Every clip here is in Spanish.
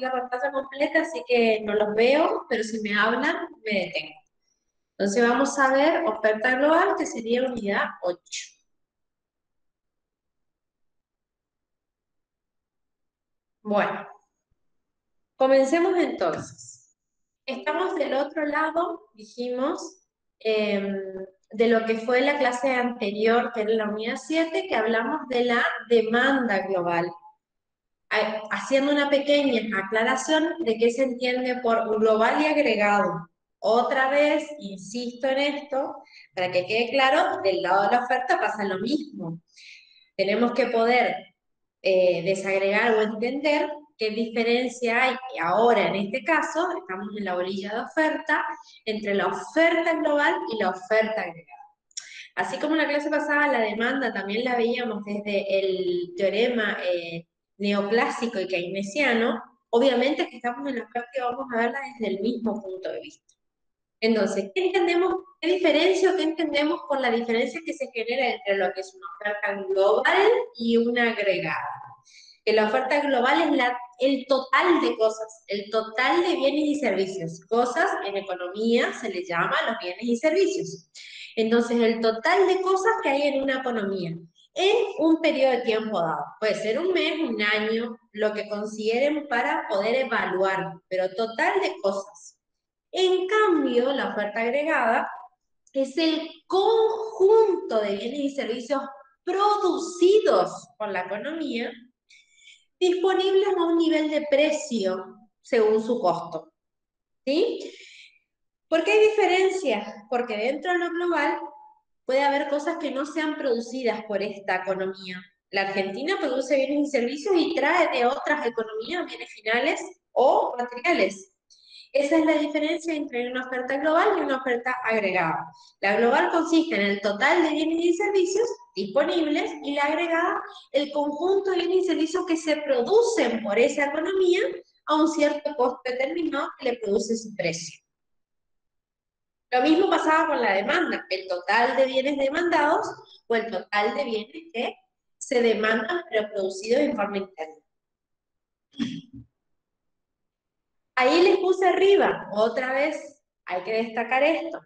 compartir la pantalla completa, así que no los veo, pero si me hablan, me detengo. Entonces vamos a ver oferta global, que sería unidad 8. Bueno, comencemos entonces. Estamos del otro lado, dijimos, de lo que fue la clase anterior, que era la unidad 7, que hablamos de la demanda global. Haciendo una pequeña aclaración de qué se entiende por global y agregado. Otra vez, insisto en esto, para que quede claro, del lado de la oferta pasa lo mismo. Tenemos que poder desagregar o entender qué diferencia hay ahora, en este caso, estamos en la orilla de oferta, entre la oferta global y la oferta agregada. Así como en la clase pasada la demanda también la veíamos desde el teorema neoclásico y keynesiano, obviamente que estamos en la práctica, vamos a verla desde el mismo punto de vista. Entonces, ¿qué entendemos, qué diferencia o qué entendemos por la diferencia que se genera entre lo que es una oferta global y una agregada? Que la oferta global es el total de cosas, el total de bienes y servicios. Cosas en economía se le llama los bienes y servicios. Entonces, el total de cosas que hay en una economía en un periodo de tiempo dado. Puede ser un mes, un año, lo que consideren para poder evaluar, pero total de cosas. En cambio, la oferta agregada es el conjunto de bienes y servicios producidos por la economía disponibles a un nivel de precio según su costo. ¿Sí? ¿Por qué hay diferencias? Porque dentro de lo global puede haber cosas que no sean producidas por esta economía. La Argentina produce bienes y servicios y trae de otras economías bienes finales o materiales. Esa es la diferencia entre una oferta global y una oferta agregada. La global consiste en el total de bienes y servicios disponibles y la agregada, el conjunto de bienes y servicios que se producen por esa economía a un cierto costo determinado que le produce su precio. Lo mismo pasaba con la demanda, el total de bienes demandados o el total de bienes que se demandan pero producidos en forma interna. Ahí les puse arriba, otra vez, hay que destacar esto.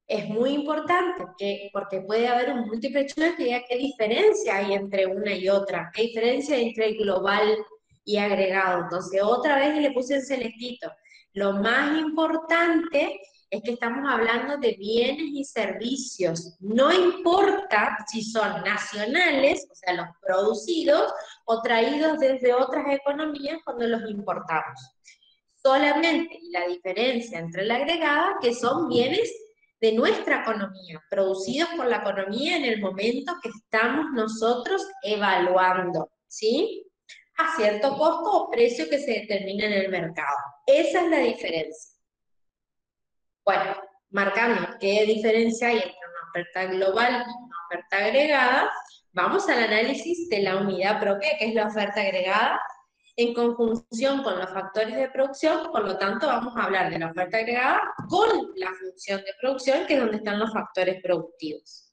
Es muy importante porque puede haber un múltiple choice que diga qué diferencia hay entre una y otra, qué diferencia hay entre global y agregado. Entonces, otra vez le puse en celestito. Lo más importante es que estamos hablando de bienes y servicios. No importa si son nacionales, o sea, los producidos, o traídos desde otras economías cuando los importamos. Solamente la diferencia entre la agregada, que son bienes de nuestra economía, producidos por la economía en el momento que estamos nosotros evaluando, ¿sí? A cierto costo o precio que se determina en el mercado. Esa es la diferencia. Bueno, marcando qué diferencia hay entre una oferta global y una oferta agregada, vamos al análisis de la unidad propia, que es la oferta agregada, en conjunción con los factores de producción. Por lo tanto, vamos a hablar de la oferta agregada con la función de producción, que es donde están los factores productivos.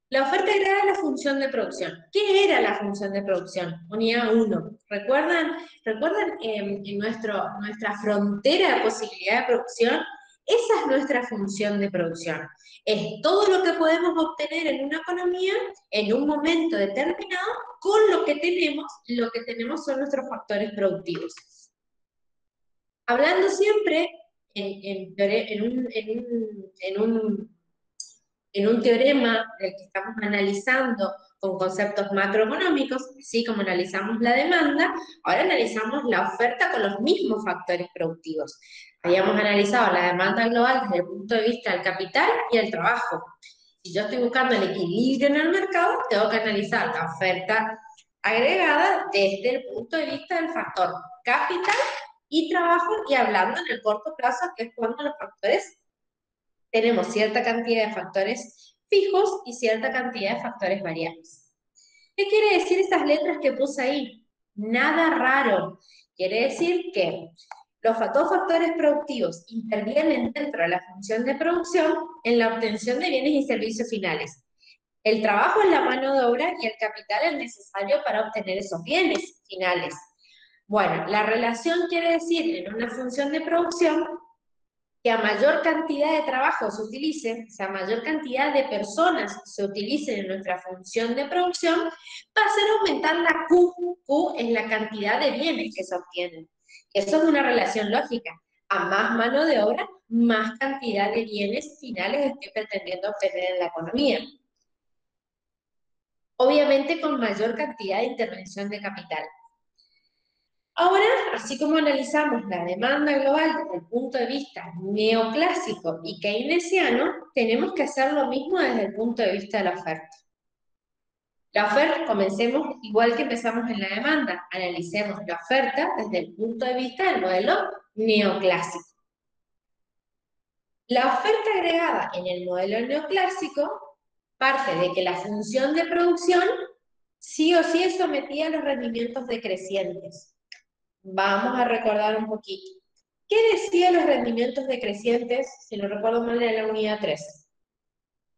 La oferta agregada es la función de producción. ¿Qué era la función de producción? Unidad 1. ¿Recuerdan en nuestra frontera de posibilidad de producción? Esa es nuestra función de producción. Es todo lo que podemos obtener en una economía en un momento determinado con lo que tenemos. Lo que tenemos son nuestros factores productivos. Hablando siempre en un teorema del que estamos analizando con conceptos macroeconómicos, así como analizamos la demanda, ahora analizamos la oferta con los mismos factores productivos. Habíamos analizado la demanda global desde el punto de vista del capital y el trabajo. Si yo estoy buscando el equilibrio en el mercado, tengo que analizar la oferta agregada desde el punto de vista del factor capital y trabajo, y hablando en el corto plazo, que es cuando los factores tenemos cierta cantidad de factores fijos y cierta cantidad de factores variables. ¿Qué quiere decir estas letras que puse ahí? Nada raro. Quiere decir que los dos factores productivos intervienen dentro de la función de producción en la obtención de bienes y servicios finales. El trabajo es la mano de obra y el capital es necesario para obtener esos bienes finales. Bueno, la relación quiere decir en una función de producción que a mayor cantidad de trabajo se utilice, o sea, a mayor cantidad de personas se utilicen en nuestra función de producción, va a hacer aumentar la Q. Q es la cantidad de bienes que se obtienen. Eso es una relación lógica. A más mano de obra, más cantidad de bienes finales estoy pretendiendo obtener en la economía. Obviamente con mayor cantidad de intervención de capital. Ahora, así como analizamos la demanda global desde el punto de vista neoclásico y keynesiano, tenemos que hacer lo mismo desde el punto de vista de la oferta. La oferta, comencemos igual que empezamos en la demanda, analicemos la oferta desde el punto de vista del modelo neoclásico. La oferta agregada en el modelo neoclásico parte de que la función de producción sí o sí es sometida a los rendimientos decrecientes. Vamos a recordar un poquito. ¿Qué decían los rendimientos decrecientes, si no recuerdo mal, en la unidad 3?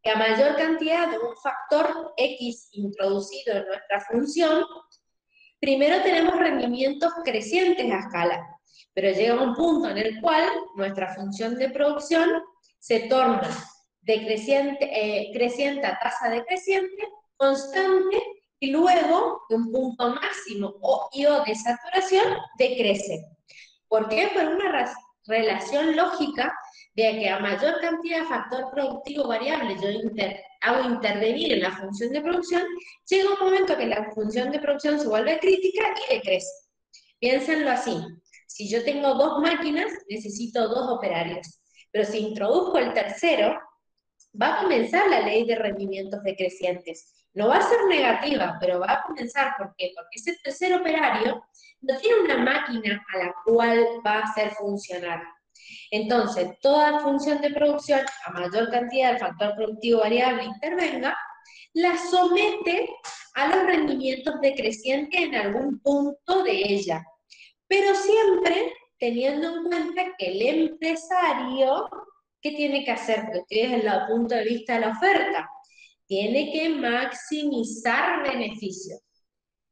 Que a mayor cantidad de un factor X introducido en nuestra función, primero tenemos rendimientos crecientes a escala, pero llega un punto en el cual nuestra función de producción se torna creciente a tasa decreciente, constante, y luego, de un punto máximo o de saturación, decrece. ¿Por qué? Por una relación lógica de que a mayor cantidad de factor productivo variable yo hago intervenir en la función de producción, llega un momento que la función de producción se vuelve crítica y decrece. Piénsenlo así. Si yo tengo 2 máquinas, necesito 2 operarios. Pero si introduzco el tercero, va a comenzar la ley de rendimientos decrecientes. No va a ser negativa, pero va a comenzar. ¿Por qué? Porque ese tercer operario no tiene una máquina a la cual va a hacer funcionar. Entonces, toda función de producción, a mayor cantidad del factor productivo variable intervenga, la somete a los rendimientos decrecientes en algún punto de ella. Pero siempre teniendo en cuenta que el empresario, ¿qué tiene que hacer? Porque estoy desde el punto de vista de la oferta. Tiene que maximizar beneficios.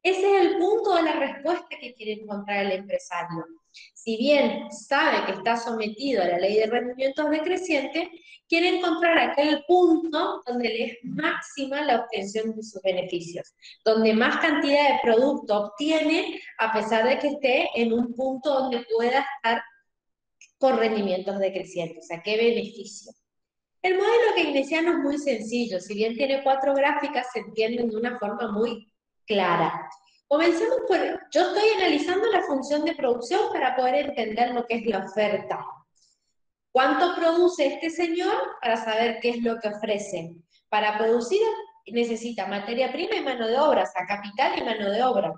Ese es el punto de la respuesta que quiere encontrar el empresario. Si bien sabe que está sometido a la ley de rendimientos decrecientes, quiere encontrar aquel punto donde le es máxima la obtención de sus beneficios, donde más cantidad de producto obtiene a pesar de que esté en un punto donde pueda estar con rendimientos decrecientes. O sea, ¿qué beneficio? El modelo keynesiano es muy sencillo, si bien tiene 4 gráficas, se entienden de una forma muy clara. Comencemos por, yo estoy analizando la función de producción para poder entender lo que es la oferta. ¿Cuánto produce este señor para saber qué es lo que ofrece? Para producir necesita materia prima y mano de obra, o sea, capital y mano de obra.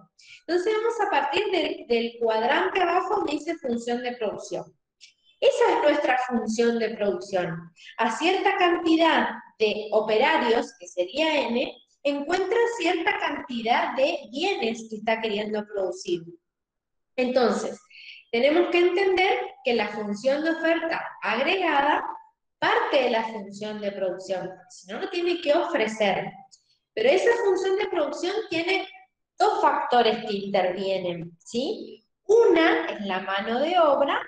Entonces vamos a partir del cuadrante abajo donde dice función de producción. Esa es nuestra función de producción. A cierta cantidad de operarios, que sería N, encuentra cierta cantidad de bienes que está queriendo producir. Entonces, tenemos que entender que la función de oferta agregada parte de la función de producción, si no, no tiene que ofrecer. Pero esa función de producción tiene 2 factores que intervienen, ¿sí? Una es la mano de obra,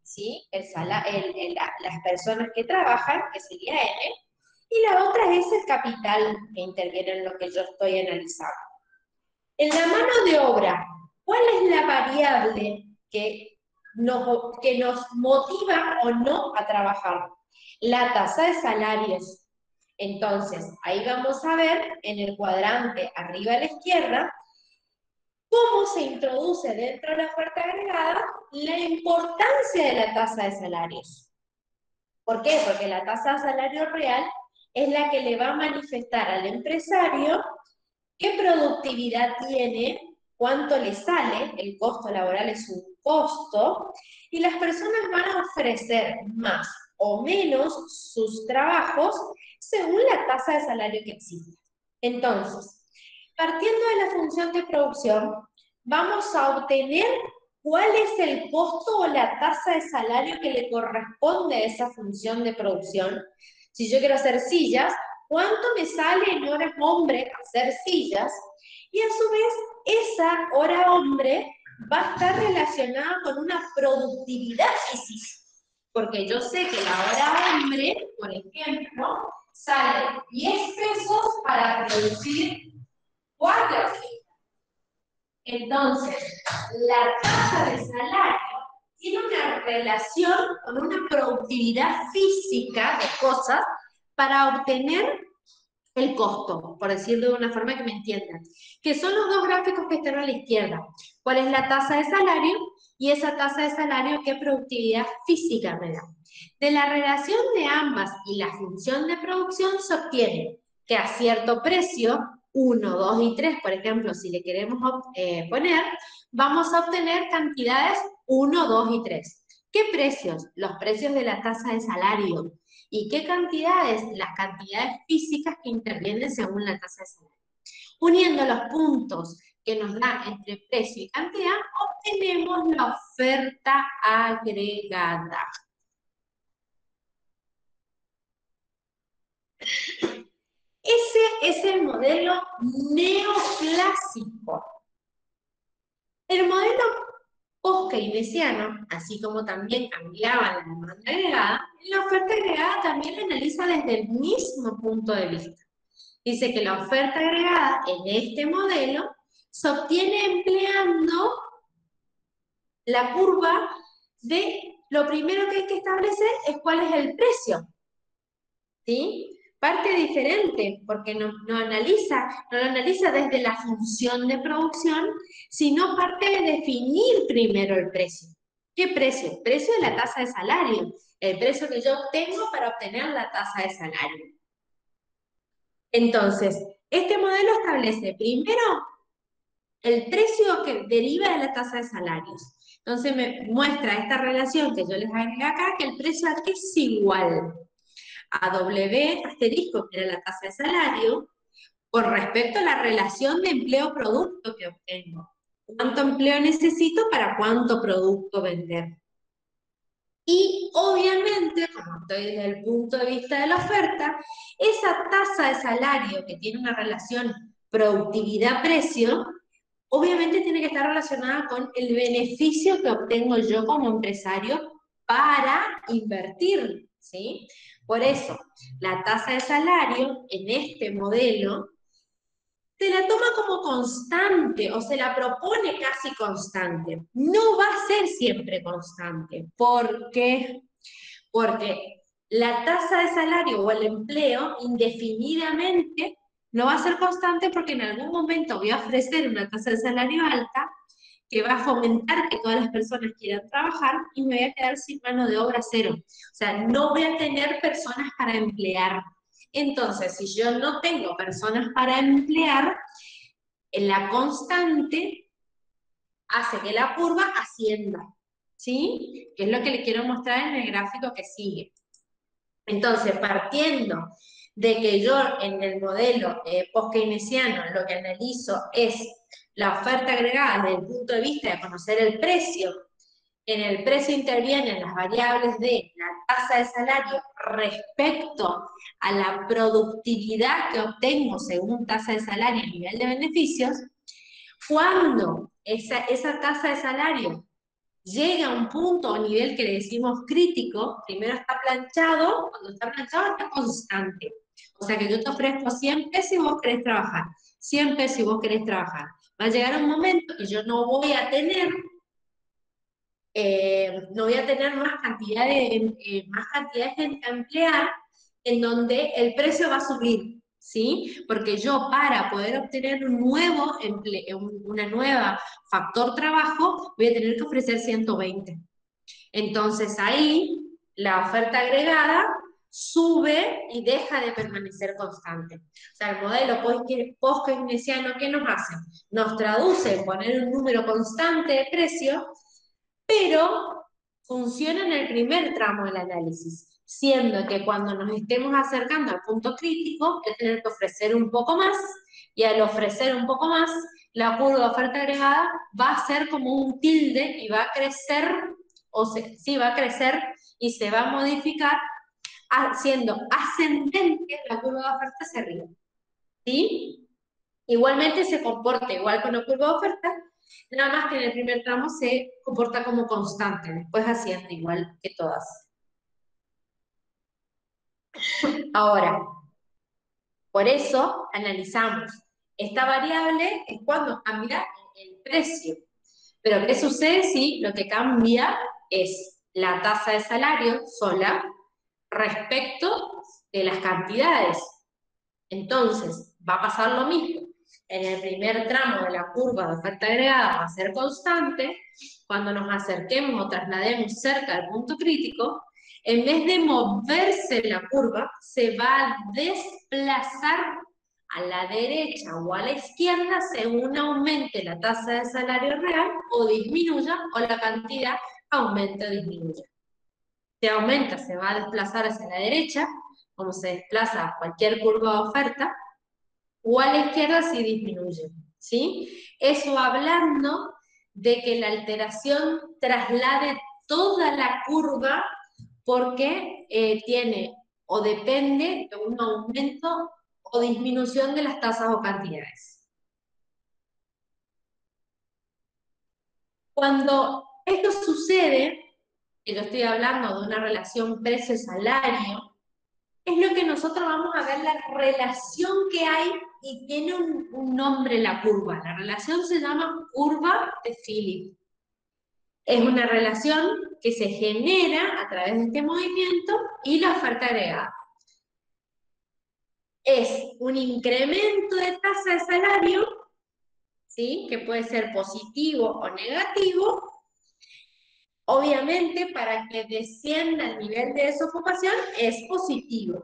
¿sí? Las personas que trabajan, que sería N, y la otra es el capital que interviene en lo que yo estoy analizando. En la mano de obra, ¿cuál es la variable que nos motiva o no a trabajar? La tasa de salarios. Entonces, ahí vamos a ver en el cuadrante arriba a la izquierda cómo se introduce dentro de la oferta agregada la importancia de la tasa de salarios. ¿Por qué? Porque la tasa de salario real es la que le va a manifestar al empresario qué productividad tiene, cuánto le sale, el costo laboral es un costo, y las personas van a ofrecer más o menos sus trabajos según la tasa de salario que exista. Entonces, partiendo de la función de producción, vamos a obtener cuál es el costo o la tasa de salario que le corresponde a esa función de producción. Si yo quiero hacer sillas, ¿cuánto me sale en horas hombre hacer sillas? Y a su vez, esa hora hombre va a estar relacionada con una productividad física. Porque yo sé que la hora hombre, por ejemplo, sale 10 pesos para producir 4 horas. Entonces, la tasa de salario tiene una relación con una productividad física de cosas para obtener el costo, por decirlo de una forma que me entiendan, que son los dos gráficos que están a la izquierda. ¿Cuál es la tasa de salario? Y esa tasa de salario, ¿qué productividad física me da? De la relación de ambas y la función de producción se obtiene que a cierto precio, 1, 2 y 3, por ejemplo, si le queremos poner, vamos a obtener cantidades 1, 2 y 3. ¿Qué precios? Los precios de la tasa de salario. ¿Y qué cantidades? Las cantidades físicas que intervienen según la tasa de salario. Uniendo los puntos que nos da entre precio y cantidad, obtenemos la oferta agregada. Ese es el modelo neoclásico. El modelo post-keynesiano, así como también cambiaba la demanda agregada, la oferta agregada también la analiza desde el mismo punto de vista. Dice que la oferta agregada en este modelo se obtiene empleando la curva de lo primero que hay que establecer es cuál es el precio. ¿Sí? Parte diferente, porque no lo analiza desde la función de producción, sino parte de definir primero el precio. ¿Qué precio? El precio de la tasa de salario, el precio que yo obtengo para obtener la tasa de salario. Entonces, este modelo establece primero el precio que deriva de la tasa de salarios. Entonces me muestra esta relación que yo les agregué acá, que el precio aquí es igual a W asterisco, que era la tasa de salario, con respecto a la relación de empleo-producto que obtengo. ¿Cuánto empleo necesito para cuánto producto vender? Y obviamente, como estoy desde el punto de vista de la oferta, esa tasa de salario que tiene una relación productividad-precio, obviamente tiene que estar relacionada con el beneficio que obtengo yo como empresario para invertir, ¿sí? Por eso, la tasa de salario en este modelo se la toma como constante o se la propone casi constante. No va a ser siempre constante. ¿Por qué? Porque la tasa de salario o el empleo indefinidamente no va a ser constante porque en algún momento voy a ofrecer una tasa de salario alta que va a fomentar que todas las personas quieran trabajar y me voy a quedar sin mano de obra cero. O sea, no voy a tener personas para emplear. Entonces, si yo no tengo personas para emplear, la constante hace que la curva ascienda, ¿sí? Que es lo que le quiero mostrar en el gráfico que sigue. Entonces, partiendo de que yo en el modelo post-keynesiano lo que analizo es la oferta agregada desde el punto de vista de conocer el precio, en el precio intervienen las variables de la tasa de salario respecto a la productividad que obtengo según tasa de salario y nivel de beneficios, cuando esa tasa de salario llega a un punto o nivel que le decimos crítico, primero está planchado, cuando está planchado está constante. O sea que yo te ofrezco 100 pesos y vos querés trabajar, 100 pesos y vos querés trabajar. Va a llegar un momento que yo no voy a tener más cantidad de gente a emplear, en donde el precio va a subir, ¿sí? Porque yo para poder obtener un nuevo una nueva factor trabajo, voy a tener que ofrecer 120. Entonces ahí la oferta agregada sube y deja de permanecer constante. O sea, el modelo post-keynesiano, ¿qué nos hace? Nos traduce en poner un número constante de precio, pero funciona en el primer tramo del análisis, siendo que cuando nos estemos acercando al punto crítico, voy a tener que ofrecer un poco más, y al ofrecer un poco más, la curva de oferta agregada va a ser como un tilde y va a crecer, sí, va a crecer y se va a modificar siendo ascendente la curva de oferta hacia arriba. ¿Sí? Igualmente se comporta igual con la curva de oferta, Nada más que en el primer tramo se comporta como constante, después asciende igual que todas. Ahora, por eso analizamos. Esta variable es cuando cambia el precio. Pero ¿qué sucede si lo que cambia es la tasa de salario sola respecto de las cantidades? Entonces, va a pasar lo mismo. En el primer tramo de la curva de oferta agregada va a ser constante. Cuando nos acerquemos o traslademos cerca del punto crítico, en vez de moverse la curva, se va a desplazar a la derecha o a la izquierda según aumente la tasa de salario real o disminuya o la cantidad aumente o disminuya. Si aumenta, se va a desplazar hacia la derecha, como se desplaza cualquier curva de oferta, o a la izquierda si disminuye, ¿sí? Eso hablando de que la alteración traslade toda la curva porque tiene o depende de un aumento o disminución de las tasas o cantidades. Cuando esto sucede, que yo estoy hablando de una relación precio-salario, es lo que nosotros vamos a ver la relación que hay y tiene un nombre la curva. La relación se llama curva de Philip. Es una relación que se genera a través de este movimiento y la oferta agregada. Es un incremento de tasa de salario, ¿sí? Que puede ser positivo o negativo. Obviamente, para que descienda el nivel de desocupación es positivo.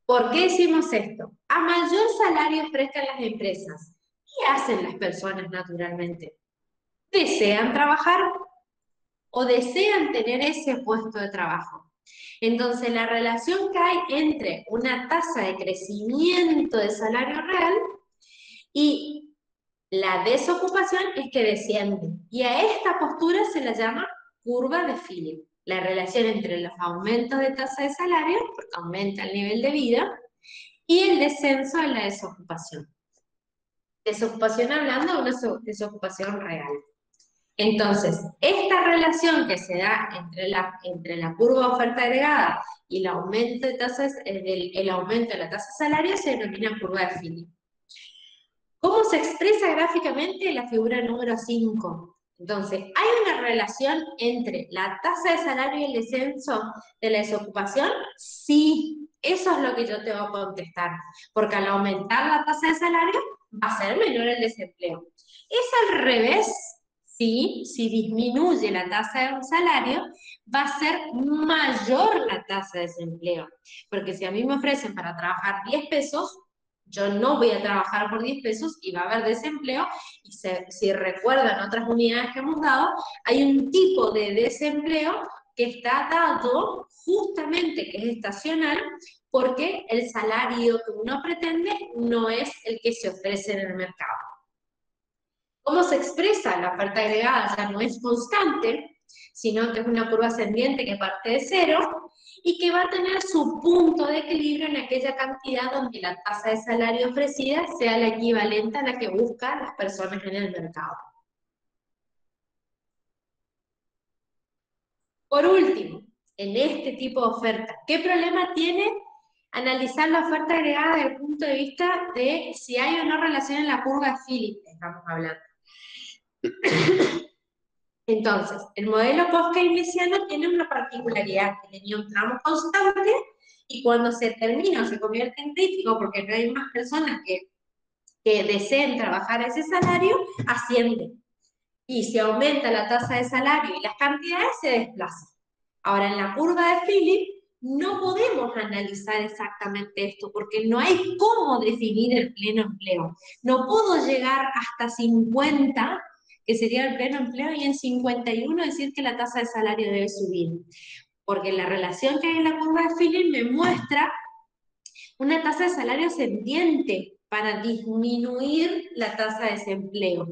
¿Por qué decimos esto? A mayor salario ofrezcan las empresas, ¿qué hacen las personas naturalmente? Desean trabajar o desean tener ese puesto de trabajo. Entonces, la relación que hay entre una tasa de crecimiento de salario real y la desocupación es que desciende. Y a esta postura se la llama curva de Philip. La relación entre los aumentos de tasa de salario, porque aumenta el nivel de vida, y el descenso de la desocupación. Desocupación hablando de una desocupación real. Entonces, esta relación que se da entre la curva de oferta agregada y el aumento el aumento de la tasa de salario se denomina curva de Philip. ¿Cómo se expresa gráficamente la figura número 5? Entonces, ¿hay una relación entre la tasa de salario y el descenso de la desocupación? Sí, eso es lo que yo te voy a contestar, porque al aumentar la tasa de salario va a ser menor el desempleo. Es al revés, sí, si disminuye la tasa de un salario, va a ser mayor la tasa de desempleo, porque si a mí me ofrecen para trabajar 10 pesos, yo no voy a trabajar por 10 pesos y va a haber desempleo, y si recuerdan otras unidades que hemos dado, hay un tipo de desempleo que está dado justamente, que es estacional, porque el salario que uno pretende no es el que se ofrece en el mercado. ¿Cómo se expresa? La oferta agregada ya no es constante, sino que es una curva ascendiente que parte de cero, y que va a tener su punto de equilibrio en aquella cantidad donde la tasa de salario ofrecida sea la equivalente a la que buscan las personas en el mercado. Por último, en este tipo de oferta, ¿qué problema tiene analizar la oferta agregada desde el punto de vista de si hay o no relación en la curva de Philip, estamos hablando? Entonces, el modelo post-keynesiano tiene una particularidad, que tenía un tramo constante, y cuando se termina o se convierte en crítico, porque no hay más personas que deseen trabajar a ese salario, asciende. Y si aumenta la tasa de salario y las cantidades, se desplaza. Ahora, en la curva de Philip, no podemos analizar exactamente esto, porque no hay cómo definir el pleno empleo. No puedo llegar hasta 50, que sería el pleno empleo, y en 51 decir que la tasa de salario debe subir. Porque la relación que hay en la curva de Philip me muestra una tasa de salario ascendiente para disminuir la tasa de desempleo.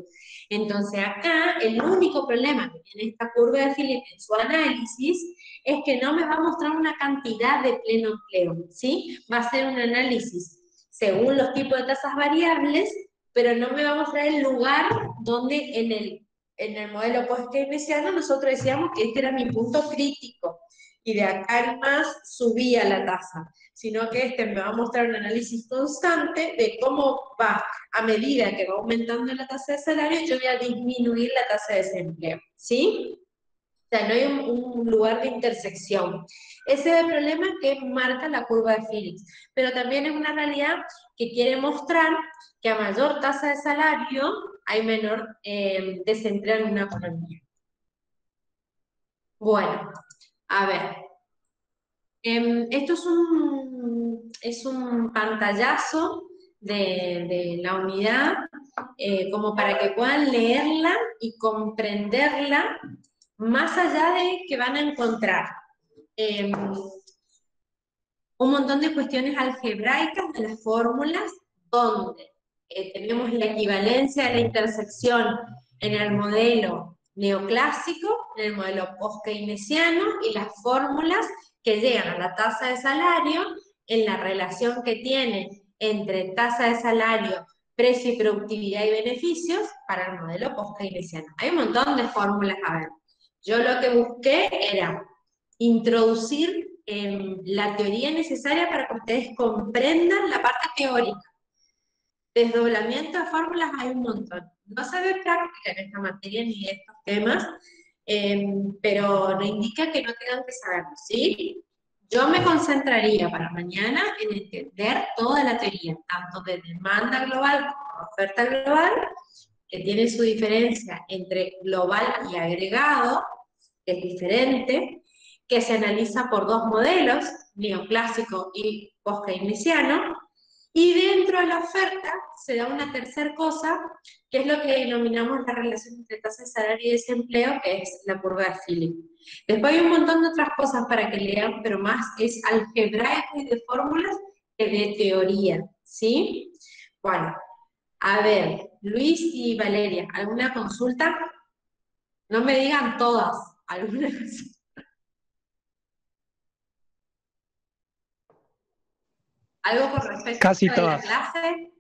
Entonces acá el único problema que tiene esta curva de Philip en su análisis es que no me va a mostrar una cantidad de pleno empleo, ¿sí? Va a ser un análisis según los tipos de tasas variables pero no me va a mostrar el lugar donde en el modelo post-keynesiano nosotros decíamos que este era mi punto crítico y de acá en más subía la tasa, sino que este me va a mostrar un análisis constante de cómo va, a medida que va aumentando la tasa de salario, yo voy a disminuir la tasa de desempleo, ¿sí? O sea, no hay un lugar de intersección. Ese es el problema que marca la curva de Phillips, pero también es una realidad que quiere mostrar que a mayor tasa de salario hay menor desempleo en una economía. Bueno, a ver, esto es un pantallazo de la unidad, como para que puedan leerla y comprenderla más allá de que van a encontrar eh, un montón de cuestiones algebraicas de las fórmulas, donde tenemos la equivalencia de la intersección en el modelo neoclásico, en el modelo post-keynesiano, y las fórmulas que llegan a la tasa de salario en la relación que tiene entre tasa de salario, precio y productividad y beneficios para el modelo post-keynesiano. Hay un montón de fórmulas a ver. Yo lo que busqué era introducir la teoría necesaria para que ustedes comprendan la parte teórica. Desdoblamiento de fórmulas hay un montón. No se ve práctica en esta materia ni de estos temas, pero no indica que no tengan que saberlo, ¿sí? Yo me concentraría para mañana en entender toda la teoría, tanto de demanda global como oferta global, que tiene su diferencia entre global y agregado, que es diferente, que se analiza por dos modelos, neoclásico y post-keynesiano, y dentro de la oferta se da una tercera cosa, que es lo que denominamos la relación entre tasa de salario y desempleo, que es la curva de Phillips. Después hay un montón de otras cosas para que lean, pero más es algebraico y de fórmulas que de teoría, ¿sí? Bueno, a ver, Luis y Valeria, ¿alguna consulta? No me digan todas, algunas. ¿Algo con respecto Casi de la todas. clase?